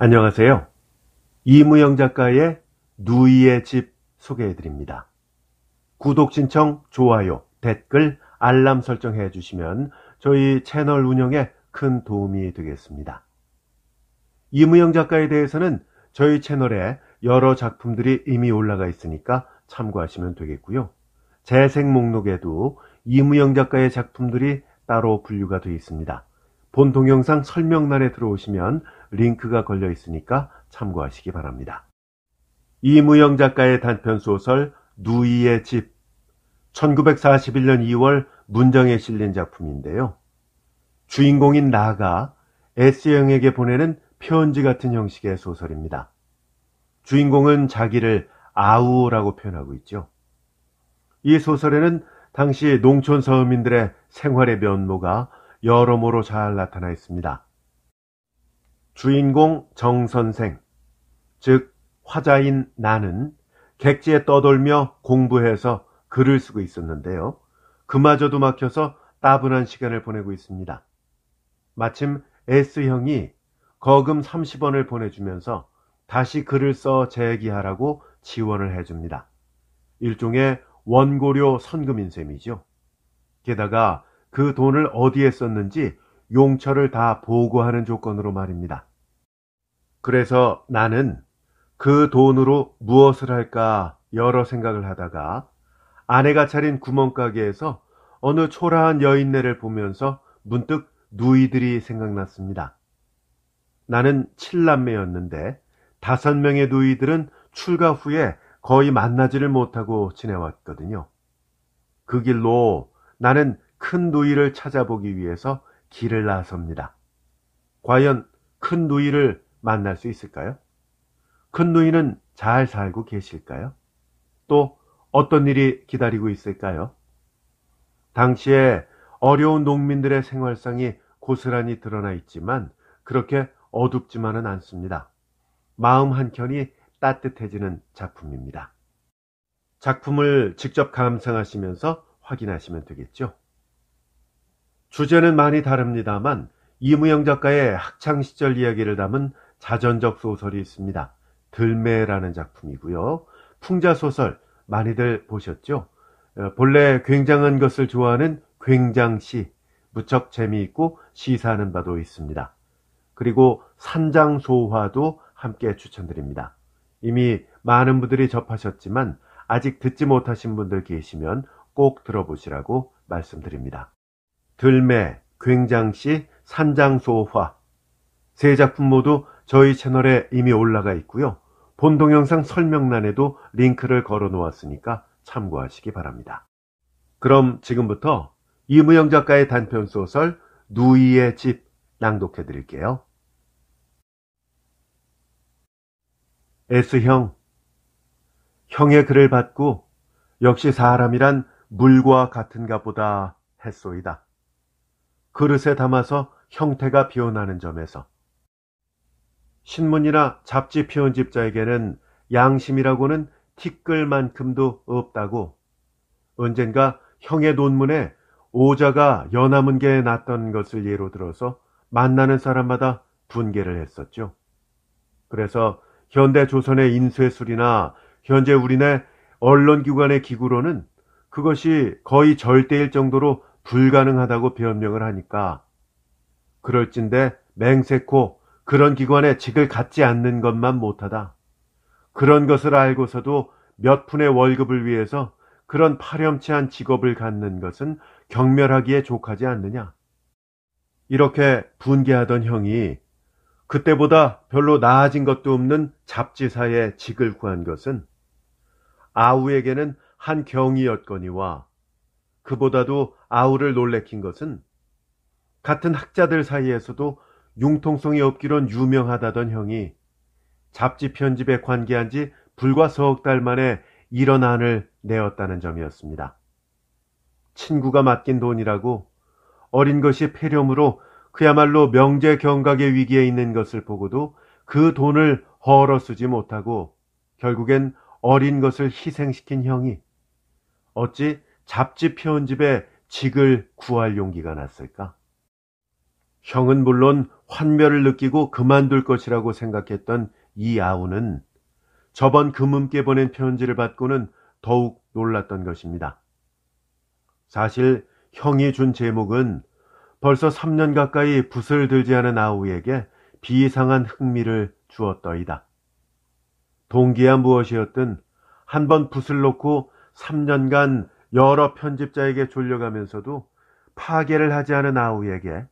안녕하세요. 이무영 작가의 누이의 집 소개해드립니다. 구독 신청, 좋아요, 댓글, 알람 설정해 주시면 저희 채널 운영에 큰 도움이 되겠습니다. 이무영 작가에 대해서는 저희 채널에 여러 작품들이 이미 올라가 있으니까 참고하시면 되겠고요. 재생 목록에도 이무영 작가의 작품들이 따로 분류가 되어 있습니다. 본 동영상 설명란에 들어오시면 링크가 걸려 있으니까 참고하시기 바랍니다. 이무영 작가의 단편소설 누이의 집, 1941년 2월 문정에 실린 작품인데요. 주인공인 나가 S형에게 보내는 편지 같은 형식의 소설입니다. 주인공은 자기를 아우라고 표현하고 있죠. 이 소설에는 당시 농촌 서민들의 생활의 면모가 여러모로 잘 나타나 있습니다. 주인공 정선생, 즉 화자인 나는 객지에 떠돌며 공부해서 글을 쓰고 있었는데요. 그마저도 막혀서 따분한 시간을 보내고 있습니다. 마침 S형이 거금 30원을 보내주면서 다시 글을 써 재기하라고 지원을 해줍니다. 일종의 원고료 선금인 셈이죠. 게다가 그 돈을 어디에 썼는지 용처를 다 보고하는 조건으로 말입니다. 그래서 나는 그 돈으로 무엇을 할까 여러 생각을 하다가 아내가 차린 구멍가게에서 어느 초라한 여인네를 보면서 문득 누이들이 생각났습니다. 나는 7남매였는데 5명의 누이들은 출가 후에 거의 만나지를 못하고 지내왔거든요. 그 길로 나는 큰 누이를 찾아보기 위해서 길을 나섭니다. 과연 큰 누이를 만날 수 있을까요? 큰 누이는 잘 살고 계실까요? 또 어떤 일이 기다리고 있을까요? 당시에 어려운 농민들의 생활상이 고스란히 드러나 있지만 그렇게 어둡지만은 않습니다. 마음 한켠이 따뜻해지는 작품입니다. 작품을 직접 감상하시면서 확인하시면 되겠죠. 주제는 많이 다릅니다만 이무영 작가의 학창시절 이야기를 담은 자전적 소설이 있습니다. 들매라는 작품이고요. 풍자소설 많이들 보셨죠? 본래 굉장한 것을 좋아하는 굉장시, 무척 재미있고 시사하는 바도 있습니다. 그리고 산장소화도 함께 추천드립니다. 이미 많은 분들이 접하셨지만 아직 듣지 못하신 분들 계시면 꼭 들어보시라고 말씀드립니다. 들매, 굉장시, 산장소화 세 작품 모두 저희 채널에 이미 올라가 있고요. 본 동영상 설명란에도 링크를 걸어 놓았으니까 참고하시기 바랍니다. 그럼 지금부터 이무영 작가의 단편소설 누이의 집 낭독해 드릴게요. S형, 형의 글을 받고 역시 사람이란 물과 같은가 보다 했소이다. 그릇에 담아서 형태가 변하는 점에서 신문이나 잡지 편집자에게는 양심이라고는 티끌만큼도 없다고 언젠가 형의 논문에 오자가 연암은 게 났던 것을 예로 들어서 만나는 사람마다 분개를 했었죠. 그래서 현대 조선의 인쇄술이나 현재 우리네 언론기관의 기구로는 그것이 거의 절대일 정도로 불가능하다고 변명을 하니까 그럴진데 맹세코 그런 기관에 직을 갖지 않는 것만 못하다. 그런 것을 알고서도 몇 푼의 월급을 위해서 그런 파렴치한 직업을 갖는 것은 경멸하기에 족하지 않느냐. 이렇게 분개하던 형이 그때보다 별로 나아진 것도 없는 잡지사에 직을 구한 것은 아우에게는 한 경이였거니와 그보다도 아우를 놀래킨 것은 같은 학자들 사이에서도 융통성이 없기론 유명하다던 형이 잡지 편집에 관계한 지 불과 석 달 만에 이런 안을 내었다는 점이었습니다. 친구가 맡긴 돈이라고 어린 것이 폐렴으로 그야말로 명제경각의 위기에 있는 것을 보고도 그 돈을 헐어 쓰지 못하고 결국엔 어린 것을 희생시킨 형이 어찌 잡지 편집에 직을 구할 용기가 났을까? 형은 물론 환멸을 느끼고 그만둘 것이라고 생각했던 이 아우는 저번 금음께 보낸 편지를 받고는 더욱 놀랐던 것입니다. 사실 형이 준 제목은 벌써 3년 가까이 붓을 들지 않은 아우에게 비상한 흥미를 주었더이다. 동기야 무엇이었든 한번 붓을 놓고 3년간 여러 편집자에게 졸려가면서도 파괴를 하지 않은 아우에게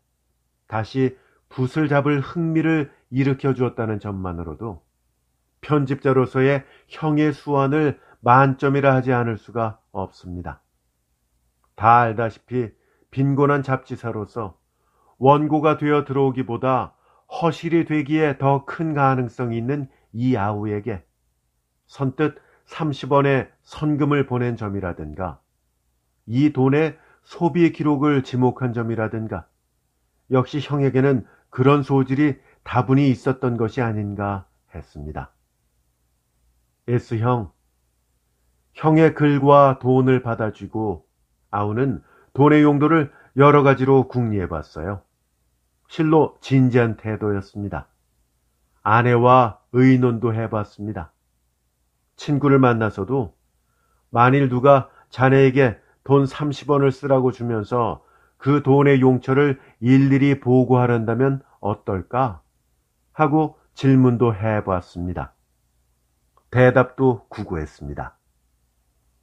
다시 붓을 잡을 흥미를 일으켜 주었다는 점만으로도 편집자로서의 형의 수완을 만점이라 하지 않을 수가 없습니다. 다 알다시피 빈곤한 잡지사로서 원고가 되어 들어오기보다 허실이 되기에 더 큰 가능성이 있는 이 아우에게 선뜻 30원의 선금을 보낸 점이라든가 이 돈의 소비 기록을 지목한 점이라든가 역시 형에게는 그런 소질이 다분히 있었던 것이 아닌가 했습니다. S형, 형의 글과 돈을 받아주고 아우는 돈의 용도를 여러 가지로 궁리해 봤어요. 실로 진지한 태도였습니다. 아내와 의논도 해봤습니다. 친구를 만나서도 만일 누가 자네에게 돈 30원을 쓰라고 주면서 그 돈의 용처를 일일이 보고하란다면 어떨까? 하고 질문도 해봤습니다. 대답도 구구했습니다.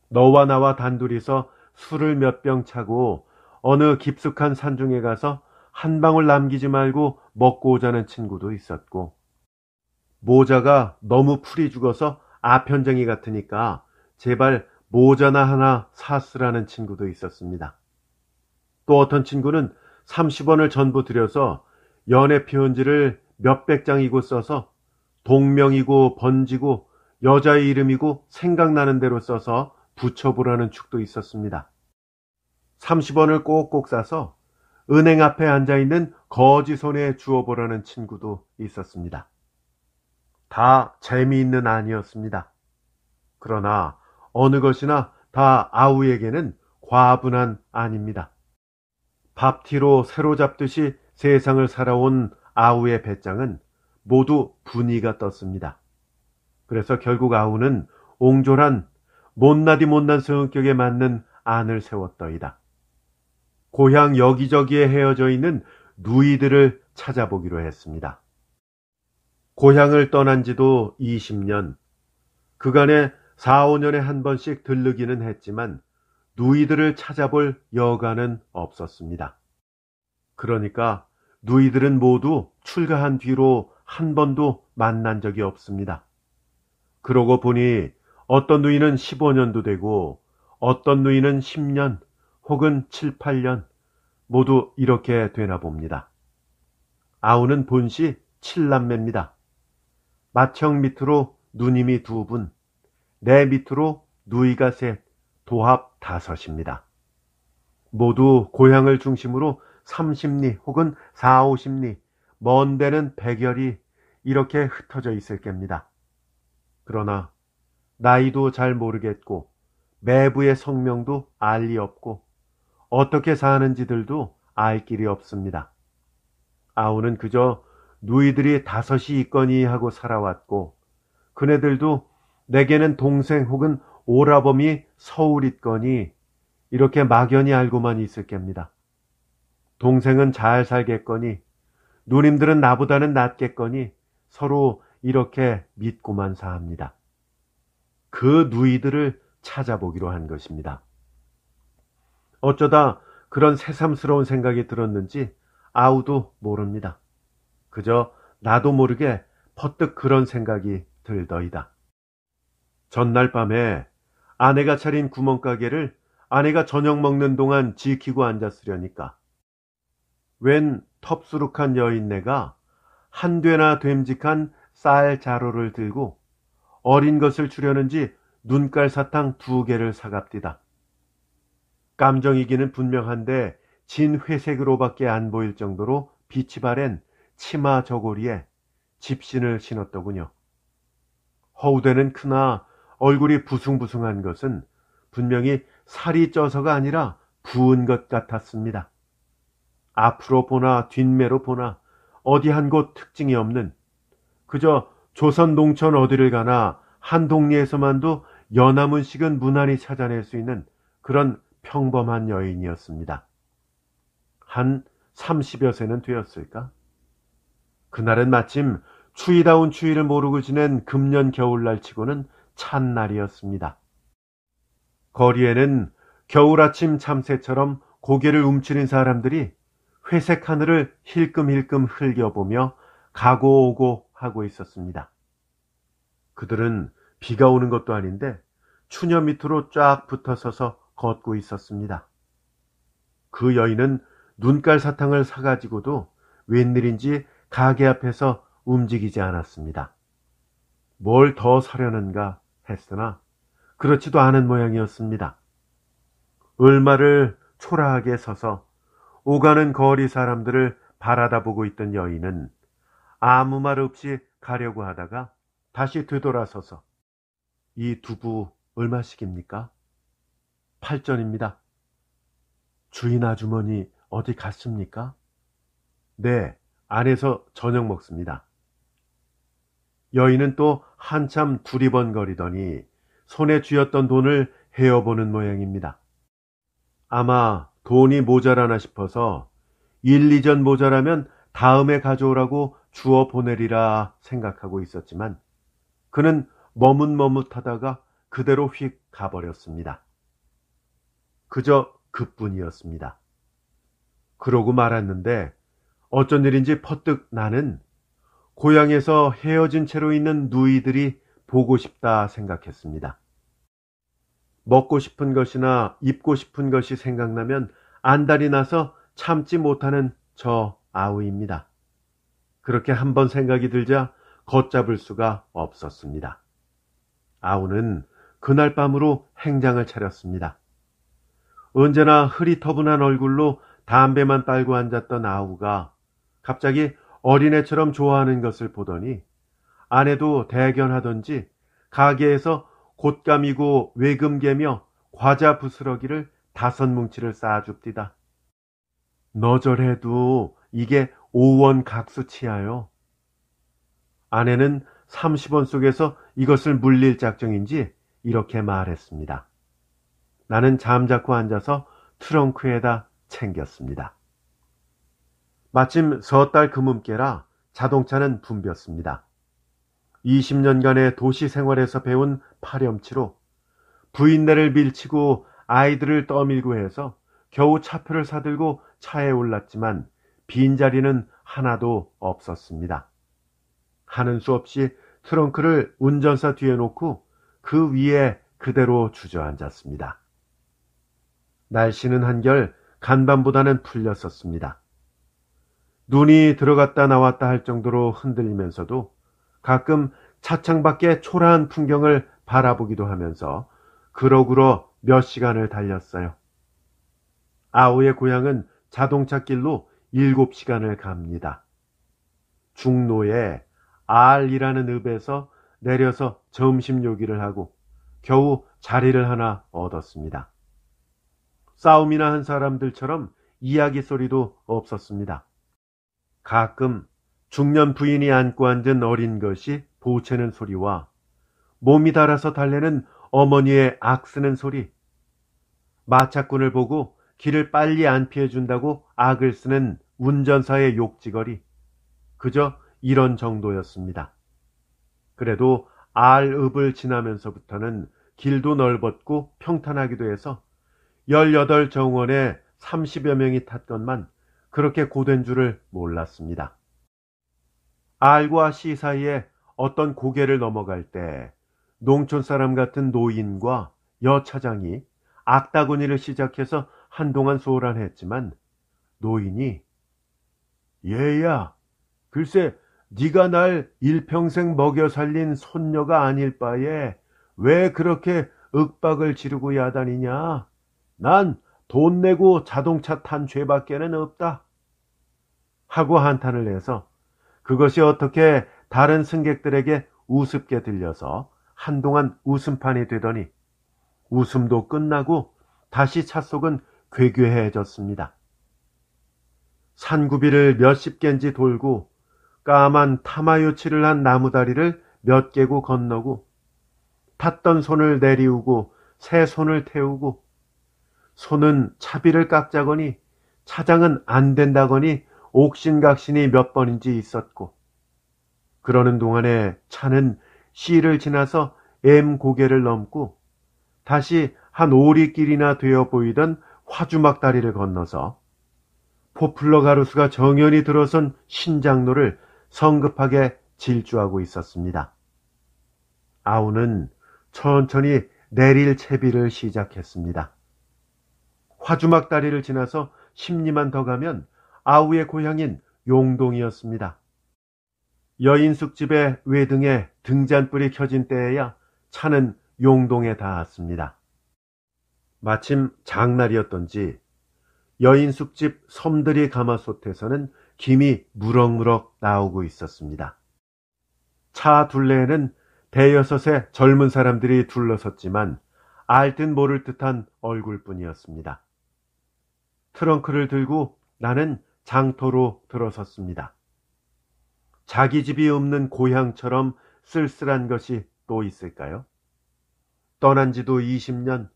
너와 나와 단둘이서 술을 몇 병 차고 어느 깊숙한 산중에 가서 한 방울 남기지 말고 먹고 오자는 친구도 있었고 모자가 너무 풀이 죽어서 아편쟁이 같으니까 제발 모자나 하나 사쓰라는 친구도 있었습니다. 또 어떤 친구는 30원을 전부 들여서 연애 편지를 몇백 장이고 써서 동명이고 번지고 여자의 이름이고 생각나는 대로 써서 붙여보라는 축도 있었습니다. 30원을 꼭꼭 싸서 은행 앞에 앉아있는 거지 손에 주어보라는 친구도 있었습니다. 다 재미있는 안이었습니다. 그러나 어느 것이나 다 아우에게는 과분한 안입니다. 밥티로 새로잡듯이 세상을 살아온 아우의 배짱은 모두 분이가 떴습니다. 그래서 결국 아우는 옹졸한 못나디 못난 성격에 맞는 안을 세웠더이다. 고향 여기저기에 헤어져 있는 누이들을 찾아보기로 했습니다. 고향을 떠난 지도 20년, 그간에 4, 5년에 한 번씩 들르기는 했지만 누이들을 찾아볼 여가는 없었습니다. 그러니까 누이들은 모두 출가한 뒤로 한 번도 만난 적이 없습니다. 그러고 보니 어떤 누이는 15년도 되고 어떤 누이는 10년 혹은 7, 8년 모두 이렇게 되나 봅니다. 아우는 본시 7남매입니다. 맏형 밑으로 누님이 2분, 내 밑으로 누이가 3, 도합 5입니다. 모두 고향을 중심으로 30리 혹은 4, 50리, 먼 데는 100여리 이렇게 흩어져 있을 겁니다. 그러나 나이도 잘 모르겠고 매부의 성명도 알 리 없고 어떻게 사는지들도 알 길이 없습니다. 아우는 그저 누이들이 5이 있거니 하고 살아왔고 그네들도 내게는 동생 혹은 오라범이 서울 있거니 이렇게 막연히 알고만 있을 겁니다. 동생은 잘 살겠거니 누님들은 나보다는 낫겠거니 서로 이렇게 믿고만 사합니다. 그 누이들을 찾아보기로 한 것입니다. 어쩌다 그런 새삼스러운 생각이 들었는지 아우도 모릅니다. 그저 나도 모르게 퍼뜩 그런 생각이 들더이다. 전날 밤에 아내가 차린 구멍가게를 아내가 저녁 먹는 동안 지키고 앉았으려니까 웬 텁수룩한 여인네가 한되나 됨직한 쌀 자루를 들고 어린 것을 주려는지 눈깔 사탕 2개를 사갑디다. 깜정이기는 분명한데 진 회색으로밖에 안 보일 정도로 빛이 바랜 치마 저고리에 집신을 신었더군요. 허우대는 크나 얼굴이 부숭부숭한 것은 분명히 살이 쪄서가 아니라 부은 것 같았습니다. 앞으로 보나 뒷매로 보나 어디 한 곳 특징이 없는, 그저 조선 농촌 어디를 가나 한 동리에서만도 연하문식은 무난히 찾아낼 수 있는 그런 평범한 여인이었습니다. 한 30여 세는 되었을까? 그날은 마침 추위다운 추위를 모르고 지낸 금년 겨울날 치고는 찬 날이었습니다. 거리에는 겨울 아침 참새처럼 고개를 움츠린 사람들이 회색 하늘을 힐끔힐끔 흘겨보며 가고 오고 하고 있었습니다. 그들은 비가 오는 것도 아닌데 추녀 밑으로 쫙 붙어서서 걷고 있었습니다. 그 여인은 눈깔 사탕을 사가지고도 웬일인지 가게 앞에서 움직이지 않았습니다. 뭘 더 사려는가 했으나 그렇지도 않은 모양이었습니다. 얼마를 초라하게 서서 오가는 거리 사람들을 바라다보고 있던 여인은 아무 말 없이 가려고 하다가 다시 되돌아서서 이 두부 얼마씩입니까? 8전입니다. 주인 아주머니 어디 갔습니까? 네, 안에서 저녁 먹습니다. 여인은 또 한참 두리번거리더니 손에 쥐었던 돈을 헤어보는 모양입니다. 아마 돈이 모자라나 싶어서 1, 2전 모자라면 다음에 가져오라고 주어 보내리라 생각하고 있었지만 그는 머뭇머뭇하다가 그대로 휙 가버렸습니다. 그저 그뿐이었습니다. 그러고 말았는데 어쩐 일인지 퍼뜩 나는 고향에서 헤어진 채로 있는 누이들이 보고 싶다 생각했습니다. 먹고 싶은 것이나 입고 싶은 것이 생각나면 안달이 나서 참지 못하는 저 아우입니다. 그렇게 한번 생각이 들자 걷잡을 수가 없었습니다. 아우는 그날 밤으로 행장을 차렸습니다. 언제나 흐리터분한 얼굴로 담배만 빨고 앉았던 아우가 갑자기 어린애처럼 좋아하는 것을 보더니 아내도 대견하던지 가게에서 곶감이고 외금개며 과자 부스러기를 5뭉치를 쌓아줍디다. 너절해도 이게 5원 각수치야요. 아내는 30원 속에서 이것을 물릴 작정인지 이렇게 말했습니다. 나는 잠자코 앉아서 트렁크에다 챙겼습니다. 마침 섣달 금음께라 자동차는 붐볐습니다. 20년간의 도시 생활에서 배운 파렴치로 부인네를 밀치고 아이들을 떠밀고 해서 겨우 차표를 사들고 차에 올랐지만 빈자리는 하나도 없었습니다. 하는 수 없이 트렁크를 운전사 뒤에 놓고 그 위에 그대로 주저앉았습니다. 날씨는 한결 간밤보다는 풀렸었습니다. 눈이 들어갔다 나왔다 할 정도로 흔들리면서도 가끔 차창 밖의 초라한 풍경을 바라보기도 하면서 그러그러 몇 시간을 달렸어요. 아우의 고향은 자동차 길로 7시간을 갑니다. 중로에 R이라는 읍에서 내려서 점심 요기를 하고 겨우 자리를 하나 얻었습니다. 싸움이나 한 사람들처럼 이야기 소리도 없었습니다. 가끔 중년 부인이 안고 앉은 어린 것이 보채는 소리와 몸이 달아서 달래는 어머니의 악쓰는 소리, 마차꾼을 보고 길을 빨리 안 피해준다고 악을 쓰는 운전사의 욕지거리, 그저 이런 정도였습니다. 그래도 R읍을 지나면서부터는 길도 넓었고 평탄하기도 해서 18정원에 30여 명이 탔건만 그렇게 고된 줄을 몰랐습니다. R과 C 사이에 어떤 고개를 넘어갈 때 농촌 사람 같은 노인과 여차장이 악다구니를 시작해서 한동안 소란했지만 노인이 얘야, 글쎄 네가 날 일평생 먹여 살린 손녀가 아닐 바에 왜 그렇게 윽박을 지르고 야단이냐? 난 돈 내고 자동차 탄 죄밖에는 없다. 하고 한탄을 내서 그것이 어떻게 다른 승객들에게 우습게 들려서 한동안 웃음판이 되더니 웃음도 끝나고 다시 차 속은 괴괴해졌습니다. 산구비를 몇십 갠지 돌고 까만 타마요치를 한 나무다리를 몇 개고 건너고 탔던 손을 내리우고 새 손을 태우고 손은 차비를 깎자거니 차장은 안 된다거니 옥신각신이 몇 번인지 있었고 그러는 동안에 차는 시를 지나서 고개를 넘고 다시 한 오리길이나 되어 보이던 화주막 다리를 건너서 포플러 가루수가 정연히 들어선 신장로를 성급하게 질주하고 있었습니다. 아우는 천천히 내릴 채비를 시작했습니다. 화주막 다리를 지나서 10리만 더 가면 아우의 고향인 용동이었습니다. 여인숙집의 외등에 등잔불이 켜진 때에야 차는 용동에 닿았습니다. 마침 장날이었던지 여인숙집 섬들이 가마솥에서는 김이 무럭무럭 나오고 있었습니다. 차 둘레에는 대여섯의 젊은 사람들이 둘러섰지만 알 듯 모를 듯한 얼굴뿐이었습니다. 트렁크를 들고 나는 장터로 들어섰습니다. 자기 집이 없는 고향처럼 쓸쓸한 것이 또 있을까요? 떠난 지도 20년,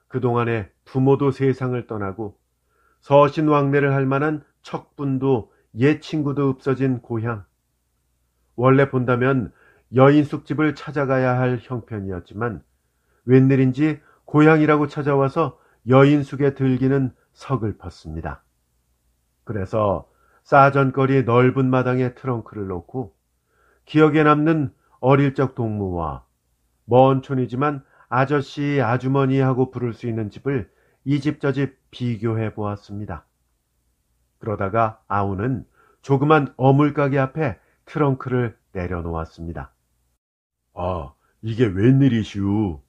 그동안에 부모도 세상을 떠나고 서신왕래를 할 만한 척분도 옛 친구도 없어진 고향. 원래 본다면 여인숙집을 찾아가야 할 형편이었지만 웬일인지 고향이라고 찾아와서 여인숙에 들기는 서글펐습니다. 그래서 싸전거리 넓은 마당에 트렁크를 놓고 기억에 남는 어릴 적 동무와 먼 촌이지만 아저씨, 아주머니 하고 부를 수 있는 집을 이 집 저 집 비교해 보았습니다. 그러다가 아우는 조그만 어물가게 앞에 트렁크를 내려놓았습니다. 아, 이게 웬일이시우?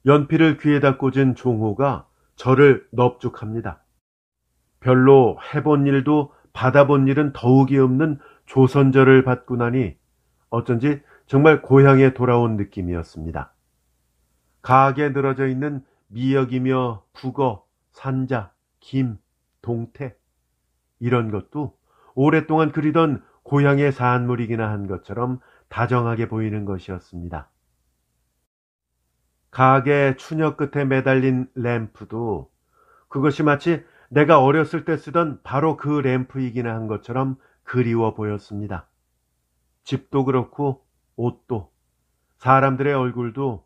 연필을 귀에다 꽂은 종호가 저를 넙죽합니다. 별로 해본 일도 받아본 일은 더욱이 없는 조선절을 받고 나니 어쩐지 정말 고향에 돌아온 느낌이었습니다. 가하게 늘어져 있는 미역이며 북어, 산자, 김, 동태 이런 것도 오랫동안 그리던 고향의 산물이기나 한 것처럼 다정하게 보이는 것이었습니다. 가게 추녀 끝에 매달린 램프도 그것이 마치 내가 어렸을 때 쓰던 바로 그 램프이기나 한 것처럼 그리워 보였습니다. 집도 그렇고 옷도 사람들의 얼굴도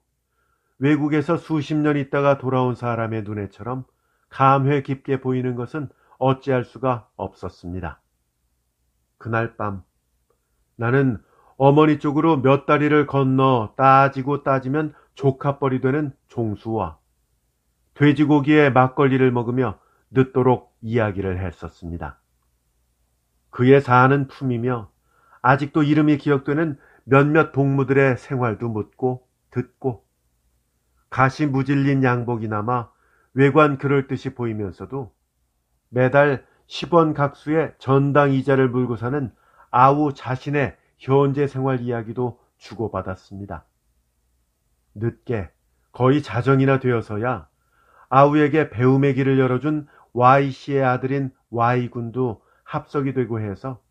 외국에서 수십 년 있다가 돌아온 사람의 눈에처럼 감회 깊게 보이는 것은 어찌할 수가 없었습니다. 그날 밤 나는 어머니 쪽으로 몇 다리를 건너 따지고 따지면 조카뻘이 되는 종수와 돼지고기에 막걸리를 먹으며 늦도록 이야기를 했었습니다. 그의 사는 품이며 아직도 이름이 기억되는 몇몇 동무들의 생활도 묻고 듣고 가시 무질린 양복이 남아 외관 그럴듯이 보이면서도 매달 10원 각수의 전당 이자를 물고 사는 아우 자신의 현재 생활 이야기도 주고받았습니다. 늦게 거의 자정이나 되어서야 아우에게 배움의 길을 열어준 Y씨의 아들인 Y군도 합석이 되고 해서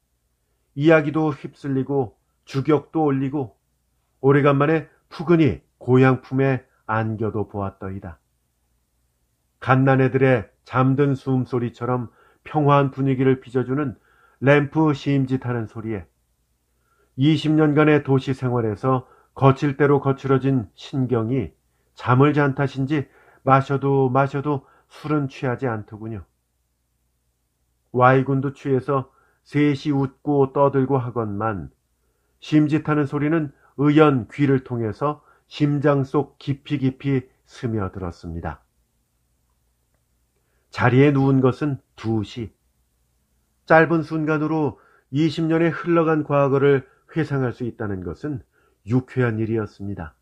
이야기도 휩쓸리고 주격도 올리고 오래간만에 푸근히 고향 품에 안겨도 보았더이다. 갓난애들의 잠든 숨소리처럼 평화한 분위기를 빚어주는 램프 심짓하는 소리에 20년간의 도시 생활에서 거칠 대로 거칠어진 신경이 잠을 잔 탓인지 마셔도 술은 취하지 않더군요. Y군도 취해서 셋이 웃고 떠들고 하건만 심짓하는 소리는 의연 귀를 통해서 심장 속 깊이 스며들었습니다. 자리에 누운 것은 2시. 짧은 순간으로 20년의 흘러간 과거를 회상할 수 있다는 것은 유쾌한 일이었습니다.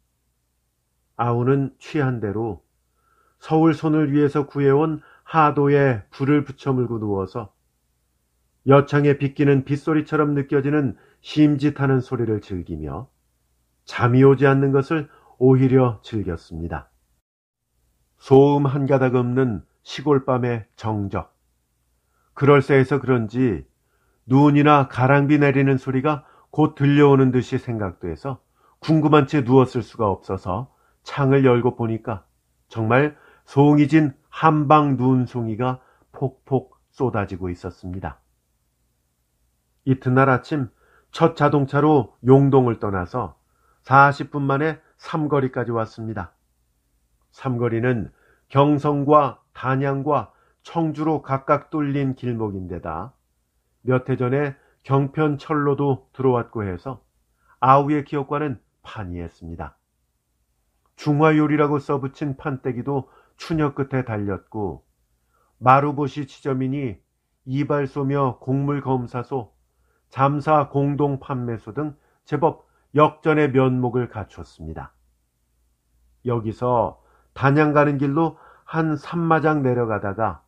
아우는 취한 대로 서울 손을 위해서 구해온 하도에 불을 붙여 물고 누워서 여창에 빗기는 빗소리처럼 느껴지는 심짓하는 소리를 즐기며 잠이 오지 않는 것을 오히려 즐겼습니다. 소음 한 가닥 없는 시골밤의 정적, 그럴싸해서 그런지 눈이나 가랑비 내리는 소리가 곧 들려오는 듯이 생각돼서 궁금한 채 누웠을 수가 없어서 창을 열고 보니까 정말 송이 진 한방 눈송이가 폭폭 쏟아지고 있었습니다. 이튿날 아침 첫 자동차로 용동을 떠나서 40분 만에 삼거리까지 왔습니다. 삼거리는 경성과 단양과 청주로 각각 뚫린 길목인데다 몇 해 전에 경편철로도 들어왔고 해서 아우의 기억과는 판이했습니다. 중화요리라고 써붙인 판때기도 추녀 끝에 달렸고 마루보시 지점이니 이발소며 곡물검사소, 잠사 공동판매소 등 제법 역전의 면목을 갖췄습니다. 여기서 단양 가는 길로 한 산마장 내려가다가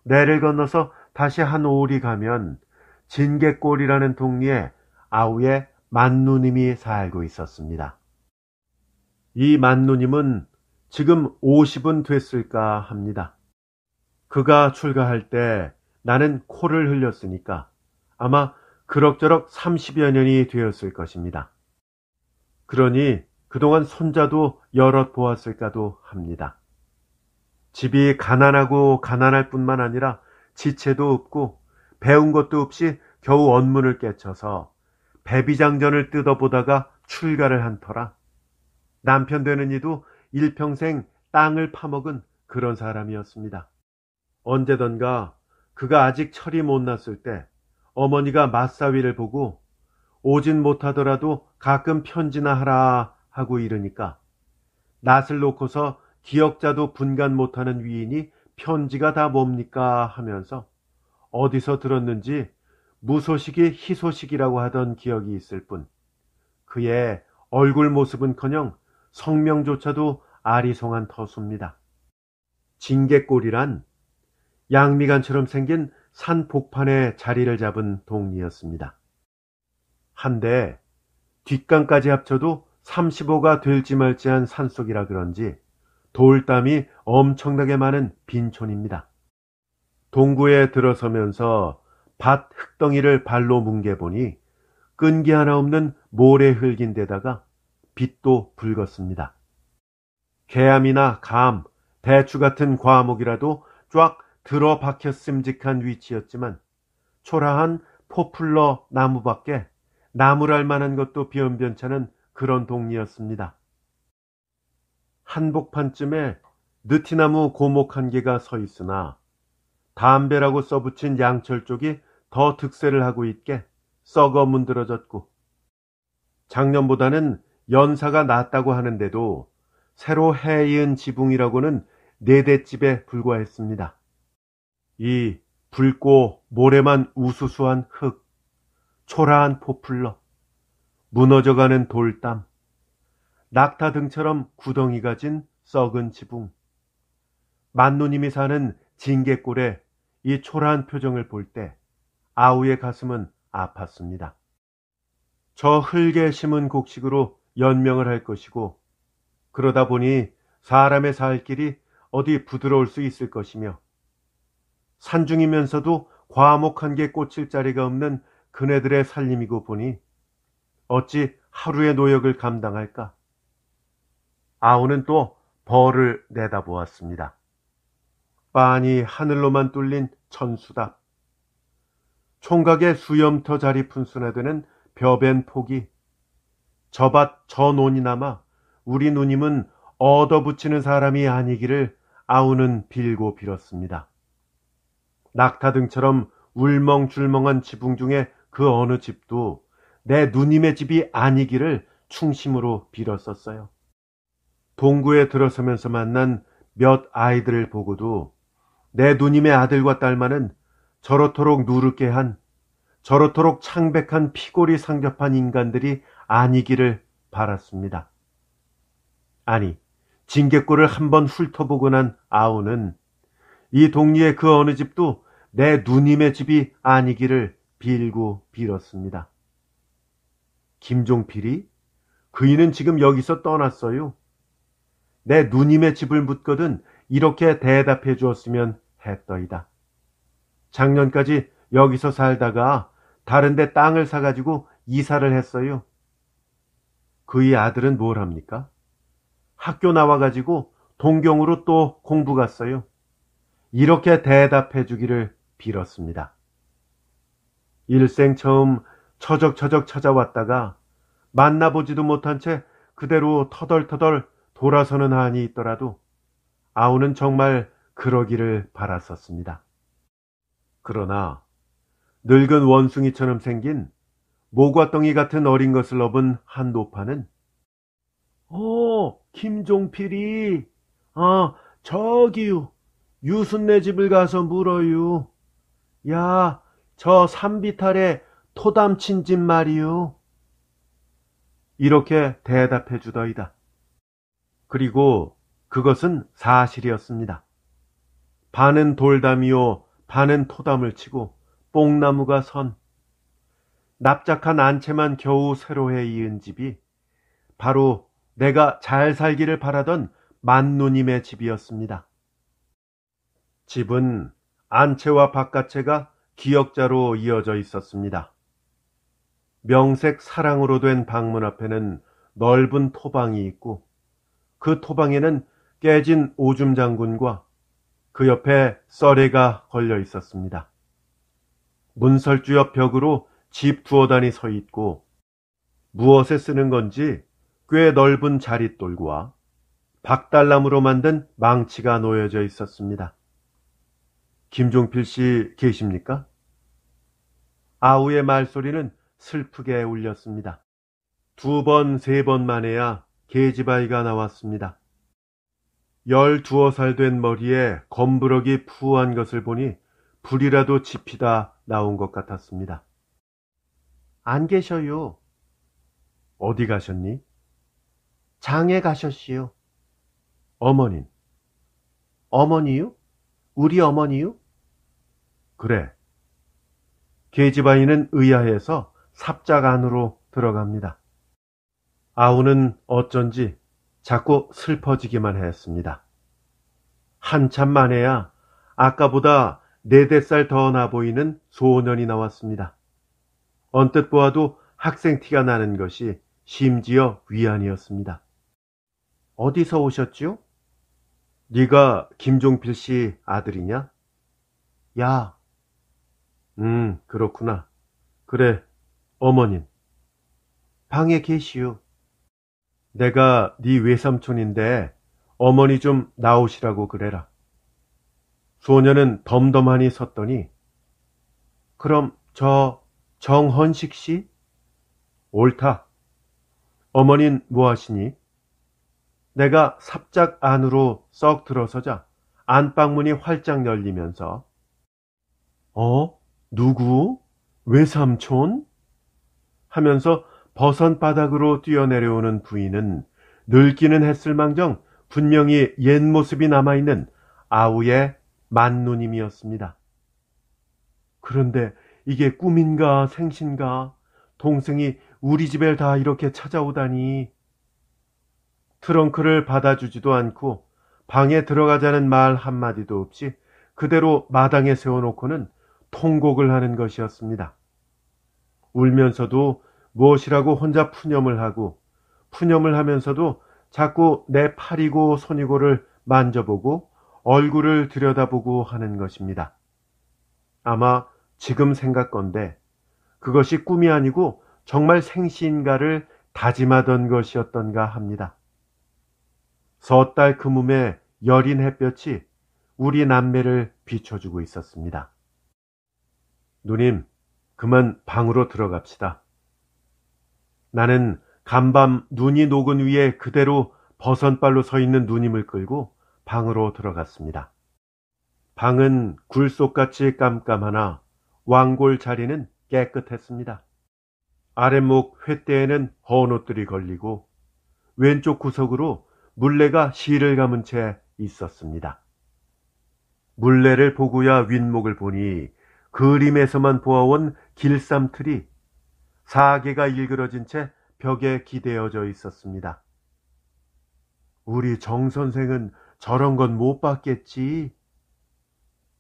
내를 건너서 다시 한 오리 가면 진계골이라는 동리에 아우의 만누님이 살고 있었습니다. 이 만누님은 지금 50은 됐을까 합니다. 그가 출가할 때 나는 코를 흘렸으니까 아마 그럭저럭 30여 년이 되었을 것입니다. 그러니 그동안 손자도 여럿 보았을까도 합니다. 집이 가난하고 가난할 뿐만 아니라 지체도 없고 배운 것도 없이 겨우 언문을 깨쳐서 배비장전을 뜯어보다가 출가를 한 터라 남편 되는 이도 일평생 땅을 파먹은 그런 사람이었습니다. 언제던가 그가 아직 철이 못 났을 때 어머니가 맞사위를 보고 오진 못하더라도 가끔 편지나 하라 하고 이러니까 낯을 놓고서 기역자도 분간 못하는 위인이 편지가 다 뭡니까 하면서 어디서 들었는지 무소식이 희소식이라고 하던 기억이 있을 뿐 그의 얼굴 모습은커녕 성명조차도 아리송한 터수입니다. 진계골이란 양미간처럼 생긴 산 복판에 자리를 잡은 동리였습니다. 한데 뒷간까지 합쳐도 35가 될지 말지한 산속이라 그런지 돌담이 엄청나게 많은 빈촌입니다. 동구에 들어서면서 밭 흙덩이를 발로 뭉개보니 끈기 하나 없는 모래 흙인데다가 빛도 붉었습니다. 개암이나 감, 대추 같은 과목이라도 쫙 들어박혔음직한 위치였지만 초라한 포플러 나무밖에 나무랄 만한 것도 변변찮은 그런 동리였습니다. 한복판쯤에 느티나무 고목 한 개가 서 있으나 담배라고 써붙인 양철 쪽이 더 득세를 하고 있게 썩어 문드러졌고 작년보다는 연사가 낫다고 하는데도 새로 해이은 지붕이라고는 4대집에 불과했습니다. 이 붉고 모래만 우수수한 흙, 초라한 포플러, 무너져가는 돌담, 낙타 등처럼 구덩이가 진 썩은 지붕, 만누님이 사는 진계골의 이 초라한 표정을 볼 때 아우의 가슴은 아팠습니다. 저 흙에 심은 곡식으로 연명을 할 것이고 그러다 보니 사람의 살 길이 어디 부드러울 수 있을 것이며 산중이면서도 과목 한 개 꽂힐 자리가 없는 그네들의 살림이고 보니 어찌 하루의 노역을 감당할까? 아우는 또 벌을 내다보았습니다. 빤히 하늘로만 뚫린 천수답, 총각의 수염터 자리 분수나되는 벼벤 폭이, 저밭 저 논이나마 우리 누님은 얻어붙이는 사람이 아니기를 아우는 빌고 빌었습니다. 낙타 등처럼 울멍줄멍한 지붕 중에 그 어느 집도 내 누님의 집이 아니기를 충심으로 빌었었어요. 동구에 들어서면서 만난 몇 아이들을 보고도 내 누님의 아들과 딸만은 저렇도록 누르게 한, 저렇도록 창백한 피골이 상접한 인간들이 아니기를 바랐습니다. 아니, 진계골을 한번 훑어보고 난 아우는 이 동리의 그 어느 집도 내 누님의 집이 아니기를 빌고 빌었습니다. 김종필이? 그이는 지금 여기서 떠났어요. 내 누님의 집을 묻거든 이렇게 대답해 주었으면 했더이다. 작년까지 여기서 살다가 다른 데 땅을 사가지고 이사를 했어요. 그의 아들은 뭘 합니까? 학교 나와가지고 동경으로 또 공부 갔어요. 이렇게 대답해 주기를 빌었습니다. 일생 처음 처적처적 찾아왔다가 만나보지도 못한 채 그대로 터덜터덜 돌아서는 한이 있더라도 아우는 정말 그러기를 바랐었습니다. 그러나 늙은 원숭이처럼 생긴 모과덩이 같은 어린 것을 업은 한 노파는 김종필이 저기요. 유순네 집을 가서 물어요. 야, 저 산비탈에 토담친 집 말이요. 이렇게 대답해 주더이다. 그리고 그것은 사실이었습니다. 반은 돌담이요, 반은 토담을 치고 뽕나무가 선 납작한 안채만 겨우 세로해 이은 집이 바로 내가 잘 살기를 바라던 만누님의 집이었습니다. 집은 안채와 바깥채가 기역자로 이어져 있었습니다. 명색 사랑으로 된 방문 앞에는 넓은 토방이 있고 그 토방에는 깨진 오줌 장군과 그 옆에 썰애가 걸려 있었습니다. 문설주 옆 벽으로 집 두어단이 서 있고 무엇에 쓰는 건지 꽤 넓은 자릿돌과 박달나무로 만든 망치가 놓여져 있었습니다. 김종필 씨 계십니까? 아우의 말소리는 슬프게 울렸습니다. 2번, 3번 만에야 계집아이가 나왔습니다. 12살 된 머리에 검부럭이 푸한 것을 보니 불이라도 지피다 나온 것 같았습니다. 안 계셔요. 어디 가셨니? 장에 가셨시요. 어머닌. 어머니요? 우리 어머니요? 그래. 계집아이는 의아해서 삽작 안으로 들어갑니다. 아우는 어쩐지 자꾸 슬퍼지기만 했습니다. 한참 만에야 아까보다 4-5살 더 나 보이는 소년이 나왔습니다. 언뜻 보아도 학생 티가 나는 것이 심지어 위안이었습니다. 어디서 오셨지요? 네가 김종필 씨 아들이냐? 야. 그렇구나. 그래, 어머님. 방에 계시오. 내가 네 외삼촌인데 어머니 좀 나오시라고 그래라. 소녀는 덤덤하니 섰더니 그럼 저 정헌식 씨? 옳다. 어머닌 뭐 하시니? 내가 삽작 안으로 썩 들어서자 안방문이 활짝 열리면서 누구? 외삼촌? 하면서 버선바닥으로 뛰어내려오는 부인은 늙기는 했을망정 분명히 옛 모습이 남아있는 아우의 만누님이었습니다. 그런데 이게 꿈인가 생신가? 동생이 우리 집에 다 이렇게 찾아오다니. 트렁크를 받아주지도 않고 방에 들어가자는 말 한마디도 없이 그대로 마당에 세워놓고는 통곡을 하는 것이었습니다. 울면서도 무엇이라고 혼자 푸념을 하고 푸념을 하면서도 자꾸 내 팔이고 손이고를 만져보고 얼굴을 들여다보고 하는 것입니다. 아마 지금 생각건대 그것이 꿈이 아니고 정말 생시인가를 다짐하던 것이었던가 합니다. 섣달 그물에 여린 햇볕이 우리 남매를 비춰주고 있었습니다. 누님, 그만 방으로 들어갑시다. 나는 간밤 눈이 녹은 위에 그대로 버선발로 서 있는 누님을 끌고 방으로 들어갔습니다. 방은 굴속같이 깜깜하나 왕골 자리는 깨끗했습니다. 아랫목 횃대에는 헌옷들이 걸리고 왼쪽 구석으로 물레가 실을 감은 채 있었습니다. 물레를 보고야 윗목을 보니 그림에서만 보아온 길쌈틀이 4개가 일그러진 채 벽에 기대어져 있었습니다. 우리 정 선생은 저런 건 못 봤겠지.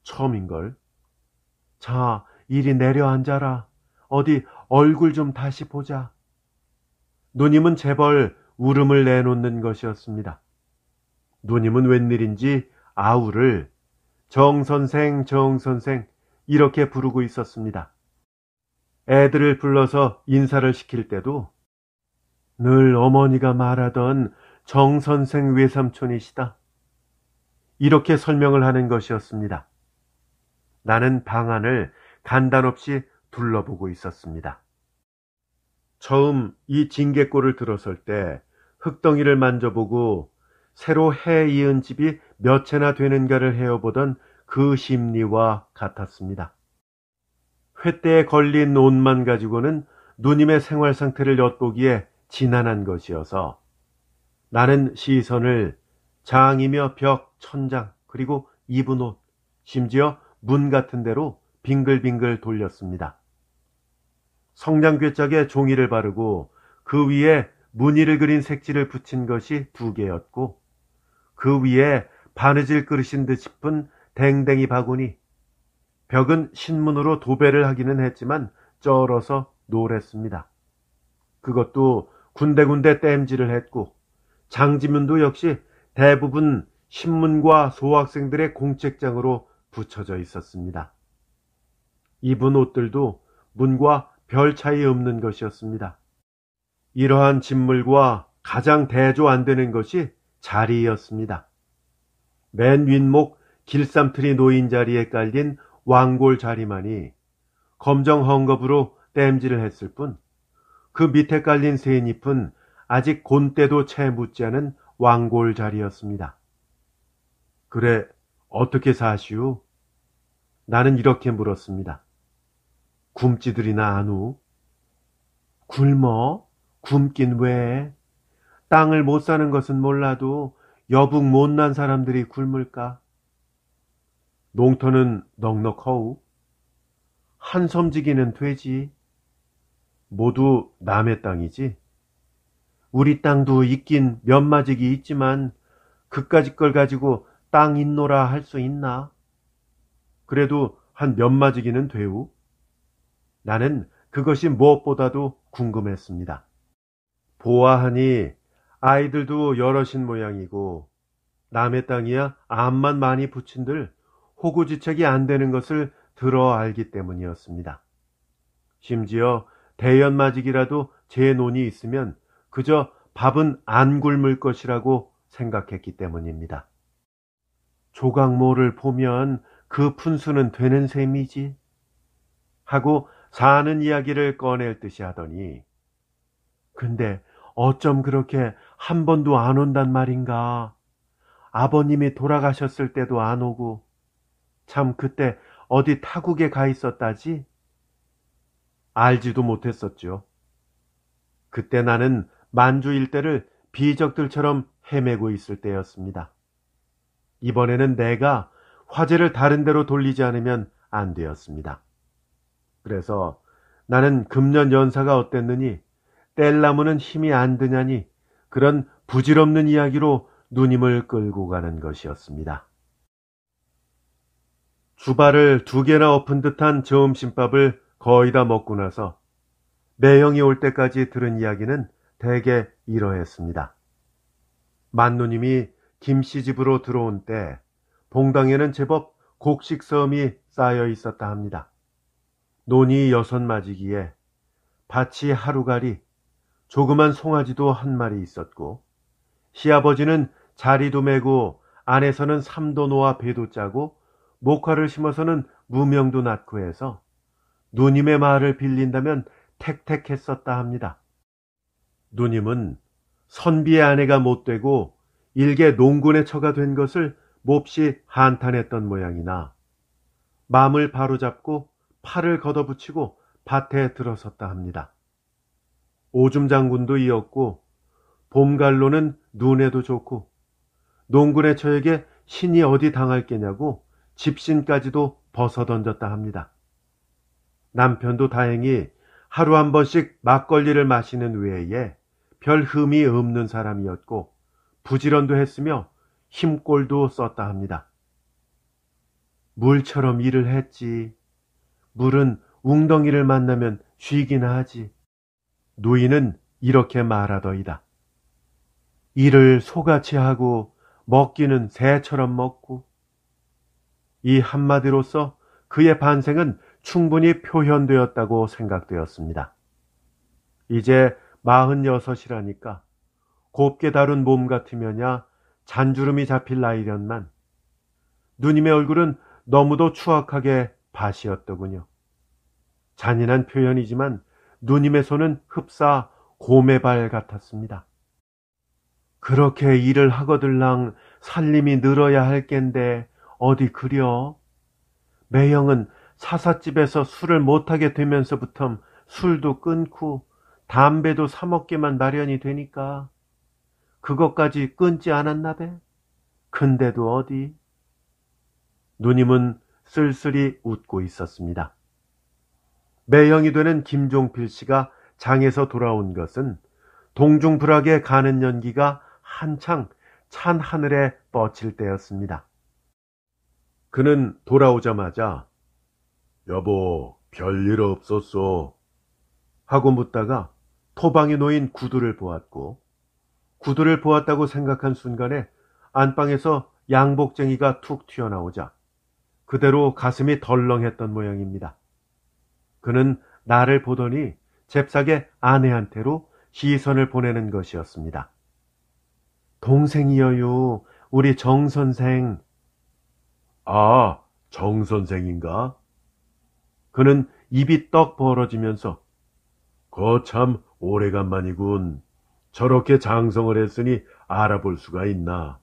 처음인걸. 자, 이리 내려앉아라. 어디 얼굴 좀 다시 보자. 누님은 재벌 울음을 내놓는 것이었습니다. 누님은 웬일인지 아우를 정선생, 정선생 이렇게 부르고 있었습니다. 애들을 불러서 인사를 시킬 때도 늘 어머니가 말하던 정선생 외삼촌이시다. 이렇게 설명을 하는 것이었습니다. 나는 방안을 간단없이 둘러보고 있었습니다. 처음 이 징계골을 들어설 때 흙덩이를 만져보고 새로 해 이은 집이 몇 채나 되는가를 헤어보던 그 심리와 같았습니다. 횃대에 걸린 옷만 가지고는 누님의 생활 상태를 엿보기에 지난한 것이어서 나는 시선을 장이며 벽, 천장, 그리고 입은 옷, 심지어 문 같은 데로 빙글빙글 돌렸습니다. 성냥괴짝에 종이를 바르고 그 위에 무늬를 그린 색지를 붙인 것이 2개였고 그 위에 바느질 그릇인 듯 싶은 댕댕이 바구니, 벽은 신문으로 도배를 하기는 했지만 쩔어서 노랬습니다. 그것도 군데군데 땜질을 했고 장지문도 역시 대부분 신문과 소학생들의 공책장으로 붙여져 있었습니다. 입은 옷들도 문과 별 차이 없는 것이었습니다. 이러한 진물과 가장 대조 안 되는 것이 자리였습니다. 맨 윗목 길쌈틀이 놓인 자리에 깔린 왕골 자리만이 검정 헝겊으로 땜질을 했을 뿐 그 밑에 깔린 새잎은 아직 곤때도 채 묻지 않은 왕골 자리였습니다. 그래, 어떻게 사시오? 나는 이렇게 물었습니다. 굶지들이나 아누? 굶어? 굶긴 왜? 땅을 못 사는 것은 몰라도 여북 못난 사람들이 굶을까? 농터는 넉넉허우? 한섬지기는 되지. 모두 남의 땅이지. 우리 땅도 있긴 몇 마직이 있지만 그까짓 걸 가지고 땅 있노라 할 수 있나? 그래도 한 몇 마직이는 되우? 나는 그것이 무엇보다도 궁금했습니다. 보아하니 아이들도 여럿인 모양이고 남의 땅이야 암만 많이 붙인들 호구지책이 안 되는 것을 들어 알기 때문이었습니다. 심지어 대연마직이라도 제 논이 있으면 그저 밥은 안 굶을 것이라고 생각했기 때문입니다. 조각모를 보면 그 푼수는 되는 셈이지 하고 사는 이야기를 꺼낼 듯이 하더니 근데 어쩜 그렇게 한 번도 안 온단 말인가? 아버님이 돌아가셨을 때도 안 오고 참 그때 어디 타국에 가 있었다지? 알지도 못했었죠. 그때 나는 만주 일대를 비적들처럼 헤매고 있을 때였습니다. 이번에는 내가 화제를 다른 데로 돌리지 않으면 안 되었습니다. 그래서 나는 금년 연사가 어땠느니 뗄나무는 힘이 안 드냐니 그런 부질없는 이야기로 누님을 끌고 가는 것이었습니다. 주발을 2개나 엎은 듯한 저음심밥을 거의 다 먹고 나서 매형이 올 때까지 들은 이야기는 대개 이러했습니다. 만누님이 김씨 집으로 들어온 때 봉당에는 제법 곡식섬이 쌓여 있었다 합니다. 논이 6마지기에 밭이 하루가리, 조그만 송아지도 1마리 있었고 시아버지는 자리도 메고 안에서는 삼도 놓아 배도 짜고 목화를 심어서는 무명도 낳고 해서 누님의 말을 빌린다면 택택했었다 합니다. 누님은 선비의 아내가 못되고 일개 농군의 처가 된 것을 몹시 한탄했던 모양이나 마음을 바로잡고 팔을 걷어붙이고 밭에 들어섰다 합니다. 오줌 장군도 이었고 봄갈로는 눈에도 좋고 농군의 처에게 신이 어디 당할 게냐고 집신까지도 벗어던졌다 합니다. 남편도 다행히 하루 한 번씩 막걸리를 마시는 외에 별 흠이 없는 사람이었고 부지런도 했으며 힘꼴도 썼다 합니다. 물처럼 일을 했지. 물은 웅덩이를 만나면 쉬긴 하지. 누이는 이렇게 말하더이다. 일을 소같이 하고 먹기는 새처럼 먹고. 이 한마디로써 그의 반생은 충분히 표현되었다고 생각되었습니다. 이제 46이라니까 곱게 다룬 몸 같으면야 잔주름이 잡힐 나이련만 누님의 얼굴은 너무도 추악하게 밭이었더군요. 잔인한 표현이지만 누님의 손은 흡사 곰의 같았습니다. 그렇게 일을 하거들랑 살림이 늘어야 할 겐데 어디 그려? 매형은 사삿집에서 술을 못하게 되면서부터 술도 끊고 담배도 사 먹게만 마련이 되니까 그것까지 끊지 않았나배? 근데도 어디? 누님은 쓸쓸히 웃고 있었습니다. 매형이 되는 김종필 씨가 장에서 돌아온 것은 동중불악의 가는 연기가 한창 찬 하늘에 뻗칠 때였습니다. 그는 돌아오자마자 여보, 별일 없었어 하고 묻다가 토방에 놓인 구두를 보았고 구두를 보았다고 생각한 순간에 안방에서 양복쟁이가 툭 튀어나오자 그대로 가슴이 덜렁했던 모양입니다. 그는 나를 보더니 잽싸게 아내한테로 시선을 보내는 것이었습니다. 동생이여요, 우리 정 선생. 아, 정 선생인가? 그는 입이 떡 벌어지면서 거참 오래간만이군. 저렇게 장성을 했으니 알아볼 수가 있나?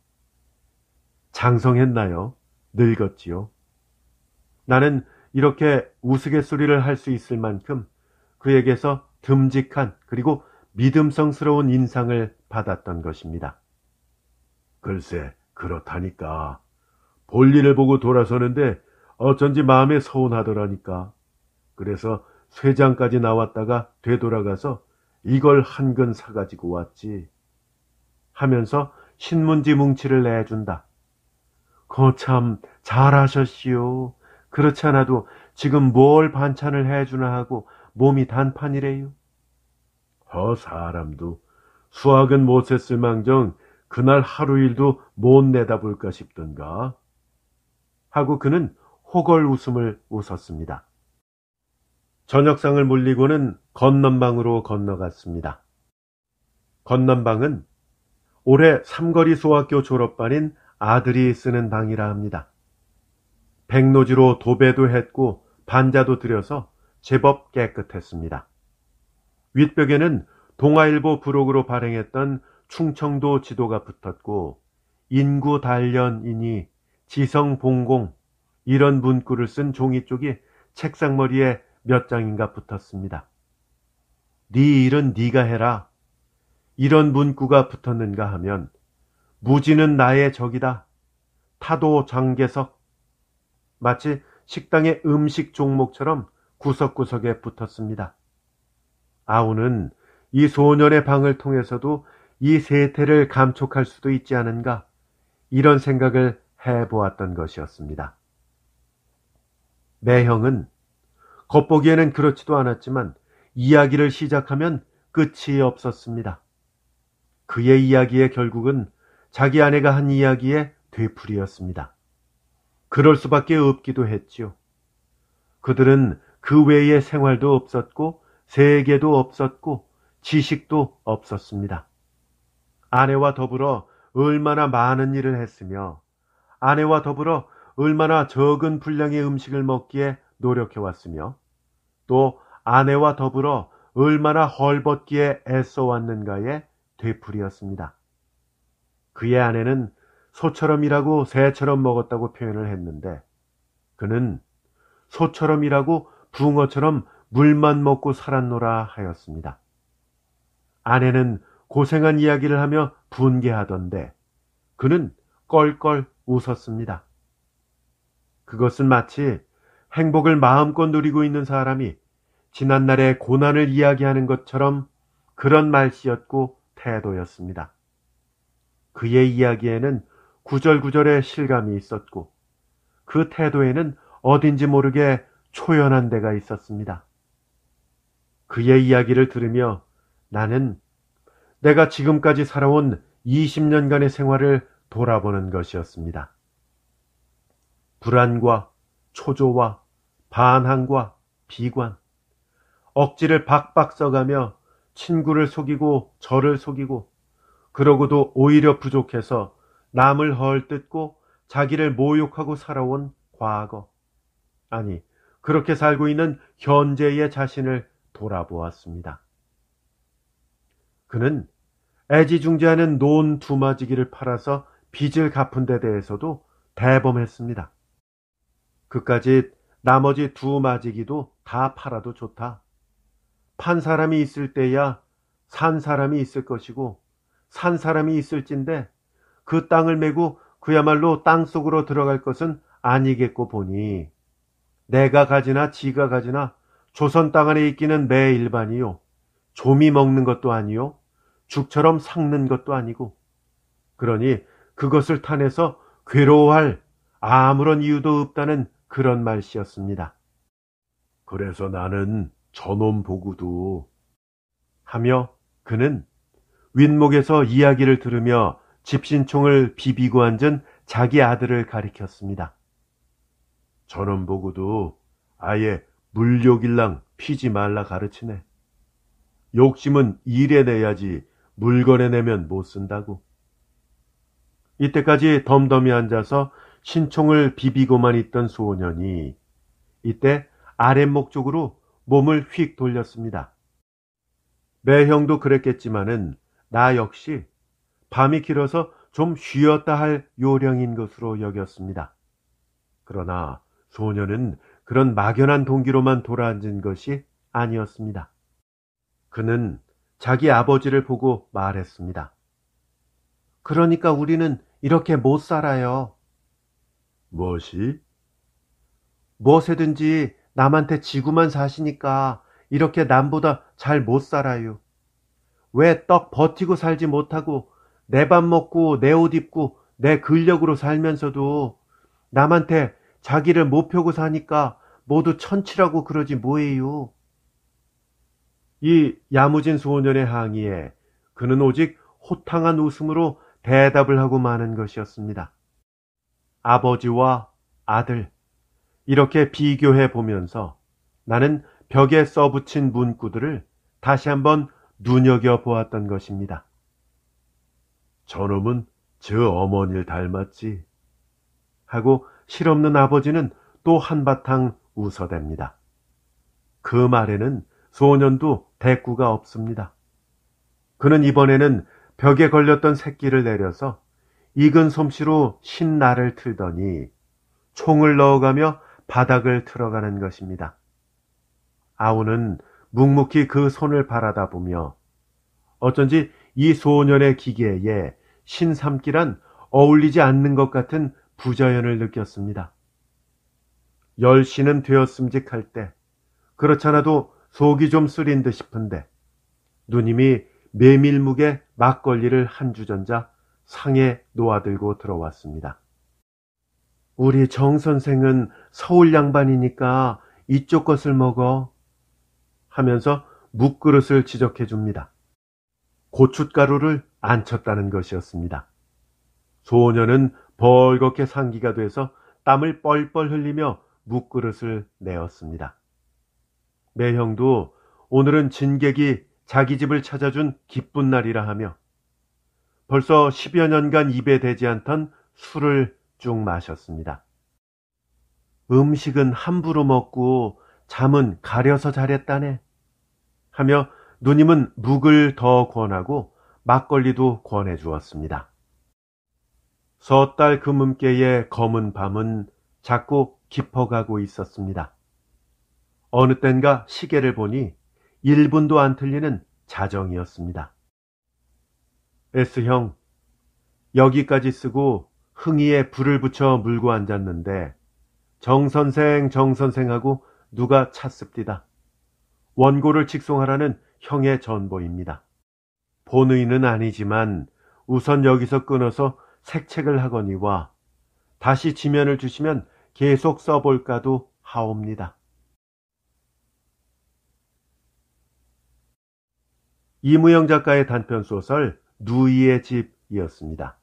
장성했나요? 늙었지요. 나는 이렇게 우스갯소리를 할 수 있을 만큼 그에게서 듬직한 그리고 믿음성스러운 인상을 받았던 것입니다. 글쎄, 그렇다니까. 볼일을 보고 돌아서는데 어쩐지 마음에 서운하더라니까. 그래서 쇠장까지 나왔다가 되돌아가서 이걸 한 근 사가지고 왔지. 하면서 신문지 뭉치를 내준다. 거참 잘하셨시오. 그렇지 않아도 지금 뭘 반찬을 해주나 하고 몸이 단판이래요. 사람도 수학은 못했을 망정 그날 하루 일도 못 내다볼까 싶던가. 하고 그는 호걸 웃음을 웃었습니다. 저녁상을 물리고는 건넌방으로 건너갔습니다. 건넌방은 올해 삼거리 소학교 졸업반인 아들이 쓰는 방이라 합니다. 백노지로 도배도 했고 반자도 들여서 제법 깨끗했습니다. 윗벽에는 동아일보 부록으로 발행했던 충청도 지도가 붙었고 인구 단련이니 지성봉공 이런 문구를 쓴 종이 쪽이 책상머리에 몇 장인가 붙었습니다. 네 일은 네가 해라. 이런 문구가 붙었는가 하면 무지는 나의 적이다. 타도 장개석. 마치 식당의 음식 종목처럼 구석구석에 붙었습니다. 아우는 이 소년의 방을 통해서도 이 세태를 감촉할 수도 있지 않은가 이런 생각을 해보았던 것이었습니다. 매형은 겉보기에는 그렇지도 않았지만 이야기를 시작하면 끝이 없었습니다. 그의 이야기의 결국은 자기 아내가 한 이야기의 되풀이였습니다. 그럴 수밖에 없기도 했지요. 그들은 그 외의 생활도 없었고 세계도 없었고 지식도 없었습니다. 아내와 더불어 얼마나 많은 일을 했으며 아내와 더불어 얼마나 적은 분량의 음식을 먹기에 노력해왔으며 또 아내와 더불어 얼마나 헐벗기에 애써왔는가의 되풀이였습니다. 그의 아내는 소처럼 일하고 새처럼 먹었다고 표현을 했는데 그는 소처럼 일하고 붕어처럼 물만 먹고 살았노라 하였습니다. 아내는 고생한 이야기를 하며 분개하던데 그는 껄껄 웃었습니다. 그것은 마치 행복을 마음껏 누리고 있는 사람이 지난날의 고난을 이야기하는 것처럼 그런 말씨였고 태도였습니다. 그의 이야기에는 구절구절의 실감이 있었고 그 태도에는 어딘지 모르게 초연한 데가 있었습니다. 그의 이야기를 들으며 나는 내가 지금까지 살아온 20년간의 생활을 돌아보는 것이었습니다. 불안과 초조와 반항과 비관, 억지를 박박 써가며 친구를 속이고 저를 속이고 그러고도 오히려 부족해서 남을 헐뜯고 자기를 모욕하고 살아온 과거, 아니 그렇게 살고 있는 현재의 자신을 돌아보았습니다. 그는 애지중지하는 논 두마지기를 팔아서 빚을 갚은 데 대해서도 대범했습니다. 그까짓 나머지 두 마지기도 다 팔아도 좋다. 판 사람이 있을 때야 산 사람이 있을 것이고 산 사람이 있을진데 그 땅을 메고 그야말로 땅속으로 들어갈 것은 아니겠고 보니 내가 가지나 지가 가지나 조선 땅 안에 있기는 매 일반이요. 조미 먹는 것도 아니요. 죽처럼 삭는 것도 아니고 그러니 그것을 탄해서 괴로워할 아무런 이유도 없다는 그런 말씨였습니다. 그래서 나는 저놈 보고도 하며 그는 윗목에서 이야기를 들으며 집신총을 비비고 앉은 자기 아들을 가리켰습니다. 저놈 보고도 아예 물욕일랑 피지 말라 가르치네. 욕심은 일에 내야지 물건에 내면 못 쓴다고. 이때까지 덤덤히 앉아서 신총을 비비고만 있던 소년이 이때 아랫목 쪽으로 몸을 휙 돌렸습니다. 매형도 그랬겠지만은 나 역시 밤이 길어서 좀 쉬었다 할 요령인 것으로 여겼습니다. 그러나 소년은 그런 막연한 동기로만 돌아앉은 것이 아니었습니다. 그는 자기 아버지를 보고 말했습니다. 그러니까 우리는 이렇게 못 살아요. 무엇이? 무엇이든지 남한테 지고만 사시니까 이렇게 남보다 잘 못 살아요. 왜 떡 버티고 살지 못하고 내 밥 먹고 내 옷 입고 내 근력으로 살면서도 남한테 자기를 못 펴고 사니까 모두 천치라고 그러지 뭐예요. 이 야무진 소년의 항의에 그는 오직 호탕한 웃음으로 대답을 하고 마는 것이었습니다. 아버지와 아들, 이렇게 비교해 보면서 나는 벽에 써붙인 문구들을 다시 한번 눈여겨보았던 것입니다. 저놈은 저 어머니를 닮았지 하고 실없는 아버지는 또 한바탕 웃어댑니다. 그 말에는 소년도 대꾸가 없습니다. 그는 이번에는 벽에 걸렸던 새끼를 내려서 익은 솜씨로 신날을 틀더니 총을 넣어가며 바닥을 틀어가는 것입니다. 아우는 묵묵히 그 손을 바라다 보며 어쩐지 이 소년의 기계에 신삼기란 어울리지 않는 것 같은 부자연을 느꼈습니다. 10시는 되었음직할 때 그렇잖아도 속이 좀 쓰린 듯 싶은데 누님이 메밀묵에 막걸리를 한 주전자 상에 놓아들고 들어왔습니다. 우리 정 선생은 서울 양반이니까 이쪽 것을 먹어 하면서 묵그릇을 지적해 줍니다. 고춧가루를 안 쳤다는 것이었습니다. 소년은 벌겋게 상기가 돼서 땀을 뻘뻘 흘리며 묵그릇을 내었습니다. 매형도 오늘은 진객이 자기 집을 찾아준 기쁜 날이라 하며 벌써 10여 년간 입에 대지 않던 술을 쭉 마셨습니다. 음식은 함부로 먹고 잠은 가려서 잘했다네 하며 누님은 묵을 더 권하고 막걸리도 권해 주었습니다. 섣달 금음께의 검은 밤은 자꾸 깊어가고 있었습니다. 어느 땐가 시계를 보니 1분도 안 틀리는 자정이었습니다. S형, 여기까지 쓰고 흥이에 불을 붙여 물고 앉았는데 정선생하고 누가 찼습디다. 원고를 직송하라는 형의 전보입니다. 본의는 아니지만 우선 여기서 끊어서 색책을 하거니와 다시 지면을 주시면 계속 써볼까도 하옵니다. 이무영 작가의 단편소설 누이의 집이었습니다.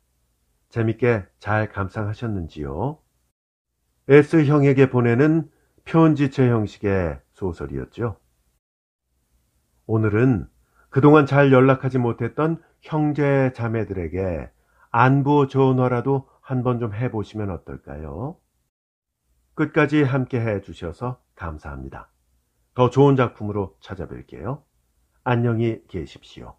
재밌게 잘 감상하셨는지요? S형에게 보내는 편지체 형식의 소설이었죠. 오늘은 그동안 잘 연락하지 못했던 형제 자매들에게 안부 전화라도 한번 좀 해보시면 어떨까요? 끝까지 함께 해주셔서 감사합니다. 더 좋은 작품으로 찾아뵐게요. 안녕히 계십시오.